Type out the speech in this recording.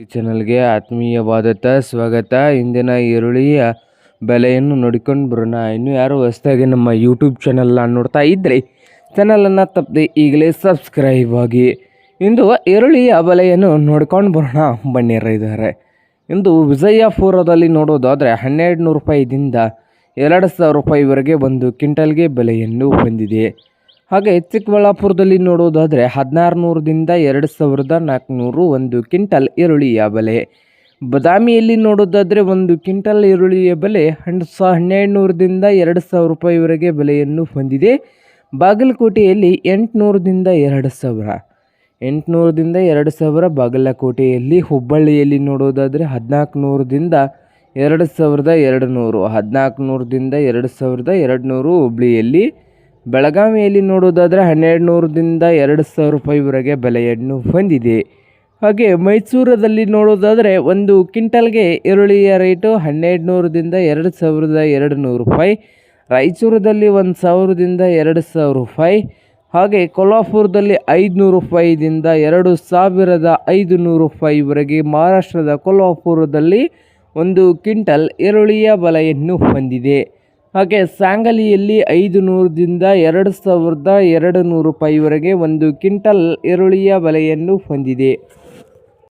ಈ ಚಾನಲ್ಗೆ ಆತ್ಮೀಯವಾದ ಸ್ವಾಗತ. ಇಂದಿನ ಈರುಳ್ಳಿಯ ಬೆಲೆಯನ್ನು ನೋಡಿಕೊಂಡು ಬರೋಣ. ಇನ್ನು ಯಾರು ಹೊಸದಾಗಿ ನಮ್ಮ ಯೂಟ್ಯೂಬ್ ಚಾನಲ್ನ ನೋಡ್ತಾ ಇದ್ದರೆ ಚಾನಲನ್ನು ತಪ್ಪದೆ ಈಗಲೇ ಸಬ್ಸ್ಕ್ರೈಬ್ ಆಗಿ. ಇಂದು ಈರುಳ್ಳಿಯ ಬೆಲೆಯನ್ನು ನೋಡ್ಕೊಂಡು ಬರೋಣ ಬನ್ನಿ ರೈತರೇ. ಇಂದು ವಿಜಯಪುರದಲ್ಲಿ ನೋಡೋದಾದರೆ 1200 ರೂಪಾಯಿದಿಂದ 2000 ರೂಪಾಯಿವರೆಗೆ ಒಂದು ಕ್ವಿಂಟಲ್ಗೆ ಬೆಲೆಯನ್ನು ಹೊಂದಿದೆ. ಹಾಗೆ ಚಿಕ್ಕಬಳ್ಳಾಪುರದಲ್ಲಿ ನೋಡೋದಾದರೆ 1600ದಿಂದ 2400 ಒಂದು ಕ್ವಿಂಟಲ್ ಈರುಳ್ಳಿಯ ಬೆಲೆ. ಬದಾಮಿಯಲ್ಲಿ ನೋಡೋದಾದರೆ ಒಂದು ಕ್ವಿಂಟಲ್ ಈರುಳ್ಳಿಯ ಬೆಲೆ 1200ದಿಂದ 2000 ರೂಪಾಯಿವರೆಗೆ ಬೆಲೆಯನ್ನು ಹೊಂದಿದೆ. ಬಾಗಲಕೋಟೆಯಲ್ಲಿ 800ದಿಂದ 2000, 800ದಿಂದ 2000 ಬಾಗಲಕೋಟೆಯಲ್ಲಿ. ಹುಬ್ಬಳ್ಳಿಯಲ್ಲಿ ನೋಡೋದಾದರೆ 1400ದಿಂದ 2200, 1400ದಿಂದ 2200 ಹುಬ್ಬಳ್ಳಿಯಲ್ಲಿ. ಬೆಳಗಾವಿಯಲ್ಲಿ ನೋಡೋದಾದರೆ 1200ದಿಂದ 2000 ರೂಪಾಯಿವರೆಗೆ ಬೆಲೆಯನ್ನು ಹೊಂದಿದೆ. ಹಾಗೆ ಮೈಸೂರಲ್ಲಿ ನೋಡೋದಾದರೆ ಒಂದು ಕ್ವಿಂಟಲ್ಗೆ ಈರುಳ್ಳಿಯ ರೇಟು 1200ದಿಂದ 2200 ರೂಪಾಯಿ. ರಾಯಚೂರದಲ್ಲಿ 1000ದಿಂದ 2000 ರೂಪಾಯಿ. ಹಾಗೆ ಕೊಲ್ಹಾಪುರದಲ್ಲಿ 500 ರೂಪಾಯಿದಿಂದ 2500 ರೂಪಾಯಿವರೆಗೆ. ಮಹಾರಾಷ್ಟ್ರದ ಕೊಲ್ಹಾಪುರದಲ್ಲಿ ಒಂದು ಕ್ವಿಂಟಲ್ ಈರುಳ್ಳಿಯ ಬೆಲೆಯನ್ನು ಹೊಂದಿದೆ. ಹಾಗೆ ಸಾಂಗಲಿಯಲ್ಲಿ 500ದಿಂದ 2200 ರೂಪಾಯಿವರೆಗೆ ಒಂದು ಕ್ವಿಂಟಲ್ ಈರುಳ್ಳಿಯ ಬೆಲೆಯನ್ನು ಹೊಂದಿದೆ.